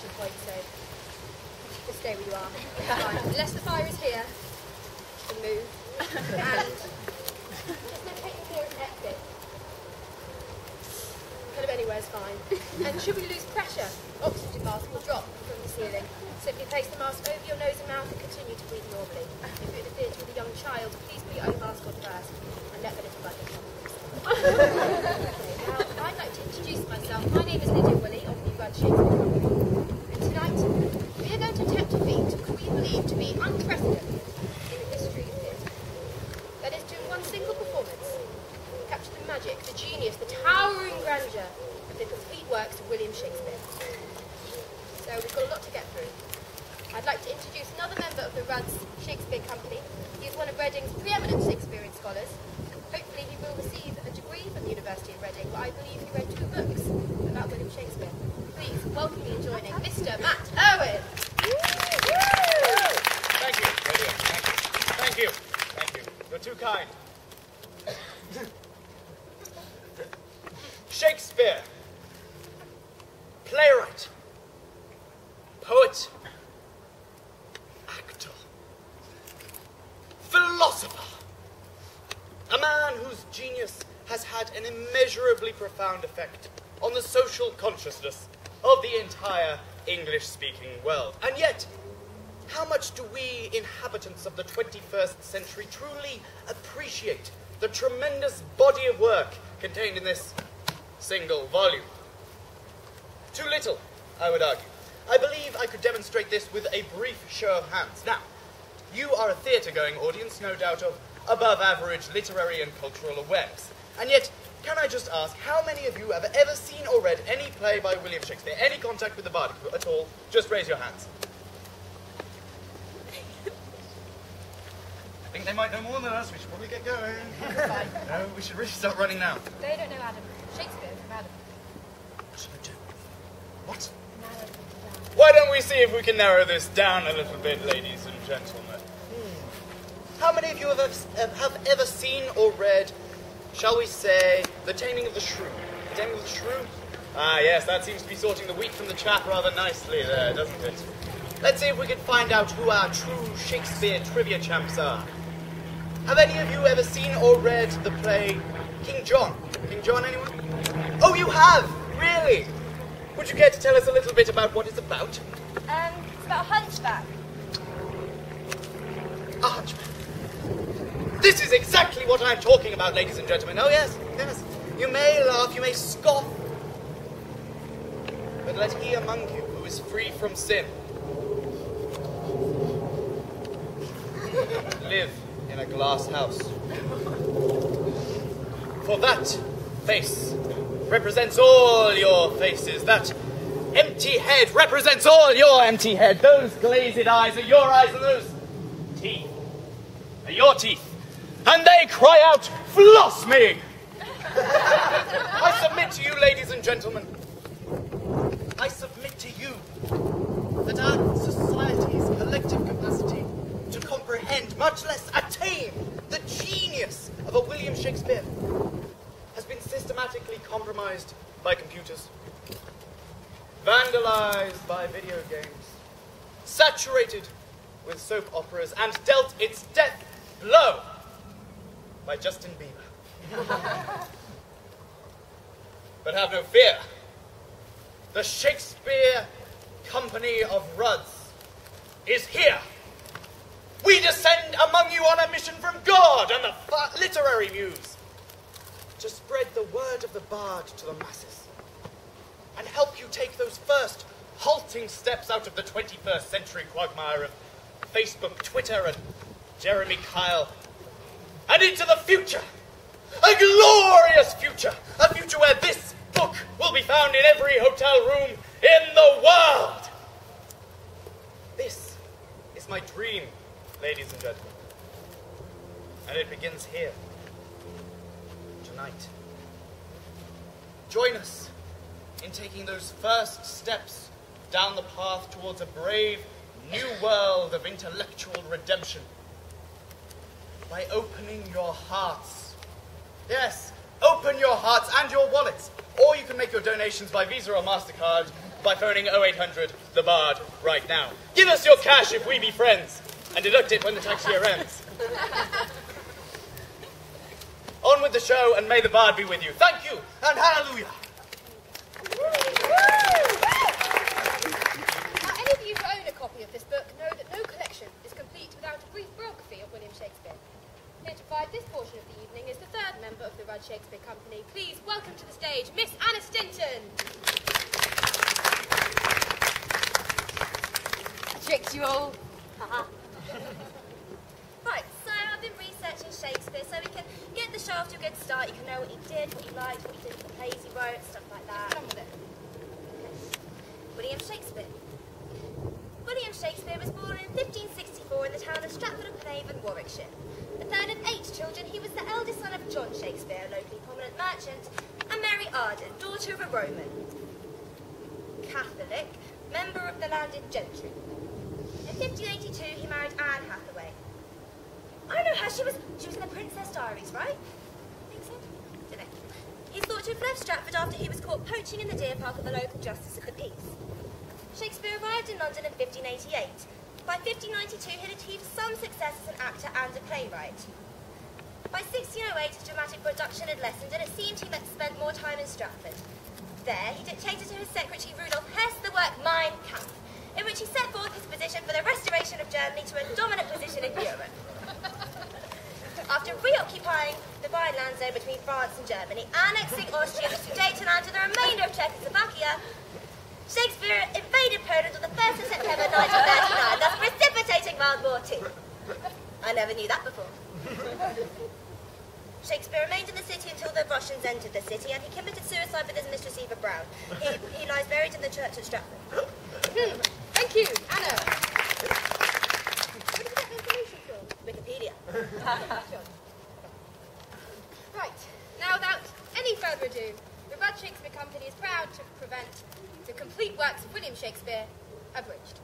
evacuation point, so just stay where you are. It's fine. Unless the fire is here, you can move. And there's no technically an exit. Kind of anywhere is fine. And should we lose pressure, oxygen mask will drop from the ceiling. Simply place the mask over your nose and mouth and continue to breathe normally. If you're in the theatre with a young child, please put your own mask on first and let the little blood come. Now, I'd like to introduce myself. My name is Lydia Woolley of the Wllm Shkspr Company. And tonight, we are going to attempt a feat we believe to be unprecedented in the history of theatre. That is, to in one single performance, capture the magic, the genius, the towering grandeur of the complete works of Wllm Shkspr. So we've got a lot to get through. I'd like to introduce another member of the Wllm Shkspr Company. He is one of Reading's preeminent Shakespearean scholars. Hopefully he will receive a degree from the University of Reading, but I believe he read 2 books about Wllm Shkspr. Please welcome me and joining Mr. Matt Irwin. Thank you, Lydia. Thank you. Thank you. You're too kind. Shakespeare. Playwright. Poet. Actor. Philosopher. A man whose genius has had an immeasurably profound effect on the social consciousness of the entire English-speaking world. And yet, how much do we inhabitants of the 21st century truly appreciate the tremendous body of work contained in this single volume? Too little, I would argue. I believe I could demonstrate this with a brief show of hands. Now, you are a theatre-going audience, no doubt of above-average literary and cultural awareness. And yet, can I just ask, how many of you have ever seen or read any play by Wllm Shkspr? Any contact with the bard at all? Just raise your hands. I think they might know more than us. We should probably get going. Fine. No, we should really start running now. They don't know Adam. Shakespeare from Adam. What? Narrow it down. Why don't we see if we can narrow this down a little bit, ladies and gentlemen? How many of you have ever seen or read, shall we say, The Taming of the Shrew? The Taming of the Shrew? Ah, yes, that seems to be sorting the wheat from the chaff rather nicely there, doesn't it? Let's see if we can find out who our true Shakespeare trivia champs are. Have any of you ever seen or read the play King John? King John, anyone? Oh, you have? Really? Would you care to tell us a little bit about what it's about? It's about a hunchback. A hunchback. This is exactly what I'm talking about, ladies and gentlemen. Oh, yes, yes. You may laugh, you may scoff. But let he among you who is free from sin live in a glass house. For that face represents all your faces. That empty head represents all your empty head. Those glazed eyes are your eyes, and those teeth are your teeth. And they cry out, "Floss me!" I submit to you, ladies and gentlemen, I submit to you that our society's collective capacity to comprehend, much less attain, the genius of a Wllm Shkspr has been systematically compromised by computers, vandalized by video games, saturated with soap operas, and dealt its death blow by Justin Bieber. But have no fear. The Shakespeare Company of Wrks is here. We descend among you on a mission from God and the literary muse to spread the word of the bard to the masses and help you take those first halting steps out of the 21st century quagmire of Facebook, Twitter, and Jeremy Kyle, and into the future. A glorious future. A future where this book will be found in every hotel room in the world. This is my dream, ladies and gentlemen. And it begins here, tonight. Join us in taking those first steps down the path towards a brave new world of intellectual redemption by opening your hearts. Yes, open your hearts and your wallets Or you can make your donations by Visa or MasterCard by phoning 0800 the Bard right now. Give us your cash if we be friends, and deduct it when the tax year ends. On with the show, and may the Bard be with you. Thank you, and hallelujah. Any of you who own a copy of this book know that no collection is complete without a brief biography of Wllm Shkspr. Here to provide this portion of the evening is the third member of the Wrks of Wllm Company. Please welcome to the stage Miss Anna Stinton. Tricked you all. Right, so I've been researching Shakespeare so we can get the show off to a good start. You can know what he did, what he liked, what he did with the plays he wrote, stuff like that. Get on with it. Wllm Shkspr. Wllm Shkspr was born in 1564 in the town of Stratford-upon-Avon, Warwickshire. The third of 8 children, he was the eldest son of John Shakespeare, a locally prominent merchant, and Mary Arden, daughter of a Roman Catholic, member of the landed gentry. In 1582, he married Anne Hathaway. I know her. She was in the Princess Diaries, right? I think so. Don't know. He's thought to have left Stratford after he was caught poaching in the deer park of the local Justice of the Peace. Shakespeare arrived in London in 1588. By 1592, he had achieved some success as an actor and a playwright. By 1608, his dramatic production had lessened, and it seemed he spent more time in Stratford. There, he dictated to his secretary Rudolf Hess the work Mein Kampf, in which he set forth his position for the restoration of Germany to a dominant position in Europe. After reoccupying the Rhineland zone between France and Germany, annexing Austria, the Sudetenland, and the remainder of Czechoslovakia, Shakespeare invaded Poland on the 1st of September 1939, thus precipitating World War II. I never knew that before. Shakespeare remained in the city until the Russians entered the city, and he committed suicide with his mistress Eva Brown. He lies buried in the church at Stratford. Thank you, Anna. Where did you get the information from? Wikipedia. Right, now without any further ado, the Wrks of Wllm Company is proud to present the complete works of Wllm Shkspr, Abridged.